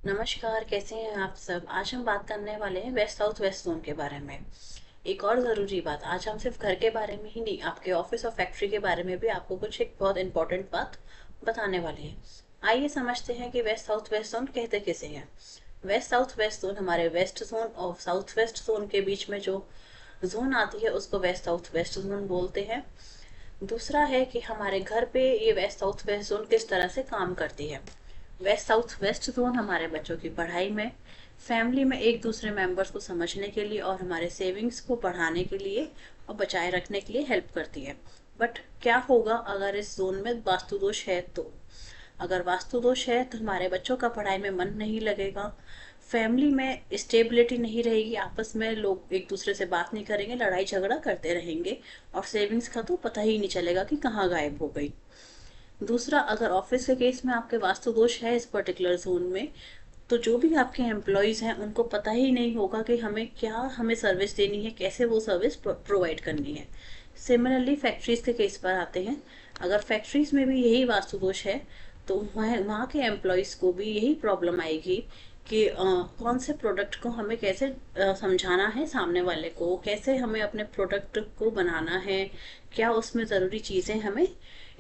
नमस्कार, कैसे हैं आप सब। आज हम बात करने वाले हैं वेस्ट साउथ वेस्ट जोन के बारे में। एक और ज़रूरी बात, आज हम सिर्फ घर के बारे में ही नहीं, आपके ऑफिस और फैक्ट्री के बारे में भी आपको कुछ एक बहुत इंपॉर्टेंट बात बताने वाले हैं। आइए समझते हैं कि वेस्ट साउथ वेस्ट जोन कहते किसे हैं। वेस्ट साउथ वेस्ट जोन हमारे वेस्ट जोन और साउथ वेस्ट जोन के बीच में जो जोन आती है उसको वेस्ट साउथ वेस्ट जोन बोलते हैं। दूसरा है कि हमारे घर पे ये वेस्ट साउथ वेस्ट जोन किस तरह से काम करती है। वेस्ट साउथ वेस्ट जोन हमारे बच्चों की पढ़ाई में, फैमिली में एक दूसरे मेंबर्स को समझने के लिए और हमारे सेविंग्स को बढ़ाने के लिए और बचाए रखने के लिए हेल्प करती है। बट क्या होगा अगर इस जोन में वास्तु दोष है तो? अगर वास्तु दोष है तो हमारे बच्चों का पढ़ाई में मन नहीं लगेगा, फैमिली में स्टेबिलिटी नहीं रहेगी, आपस में लोग एक दूसरे से बात नहीं करेंगे, लड़ाई झगड़ा करते रहेंगे और सेविंग्स का तो पता ही नहीं चलेगा कि कहाँ गायब हो गई। दूसरा, अगर ऑफिस के केस में आपके वास्तु दोष है इस पर्टिकुलर जोन में, तो जो भी आपके एम्प्लॉयज हैं उनको पता ही नहीं होगा कि हमें सर्विस देनी है, कैसे वो सर्विस प्रोवाइड करनी है। सिमिलरली फैक्ट्रीज के केस पर आते हैं। अगर फैक्ट्रीज में भी यही वास्तु दोष है तो वहाँ के एम्प्लॉयज को भी यही प्रॉब्लम आएगी कि कौन से प्रोडक्ट को हमें कैसे समझाना है, सामने वाले को कैसे हमें अपने प्रोडक्ट को बनाना है, क्या उसमें ज़रूरी चीज़ें हमें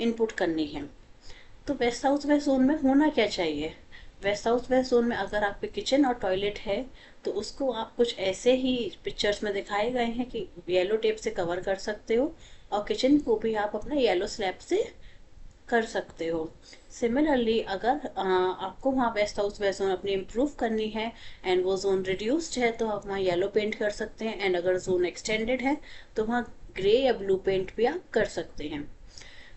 इनपुट करनी है। तो वेस्ट साउथ वेस्ट जोन में होना क्या चाहिए? वेस्ट साउथ वेस्ट जोन में अगर आपके किचन और टॉयलेट है तो उसको आप कुछ ऐसे ही पिक्चर्स में दिखाए गए हैं कि येलो टेप से कवर कर सकते हो, और किचन को भी आप अपना येलो स्लैब से कर सकते हो। सिमिलरली अगर आपको वहाँ वेस्ट हाउस वेस्ट जोन अपनी इम्प्रूव करनी है एंड वो जोन रिड्यूस्ड है तो आप वहाँ येलो पेंट कर सकते हैं, एंड अगर जोन एक्सटेंडेड है तो वहाँ ग्रे या ब्लू पेंट भी आप कर सकते हैं।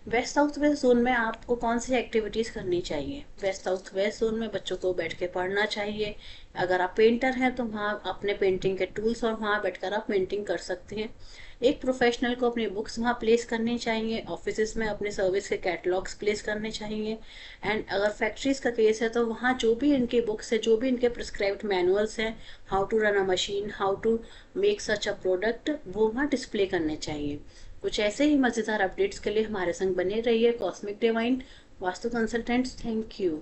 वेस्ट साउथ वेस्ट जोन में आपको कौन सी एक्टिविटीज़ करनी चाहिए? वेस्ट साउथ वेस्ट जोन में बच्चों को बैठ के पढ़ना चाहिए। अगर आप पेंटर हैं तो वहाँ अपने पेंटिंग के टूल्स और वहाँ बैठकर आप पेंटिंग कर सकते हैं। एक प्रोफेशनल को अपनी बुक्स वहाँ प्लेस करनी चाहिए, ऑफिस में अपने सर्विस के कैटलॉग्स प्लेस करने चाहिए। एंड अगर फैक्ट्रीज का केस है तो वहाँ जो भी इनकी बुक्स है, जो भी इनके प्रिस्क्राइब्ड मैनुअल्स हैं, how to run a machine, how to make such a product, वो वहाँ डिस्प्ले करने चाहिए। कुछ ऐसे ही मज़ेदार अपडेट्स के लिए हमारे संग बने रहिए। Cosmic divine vastu consultants, thank you.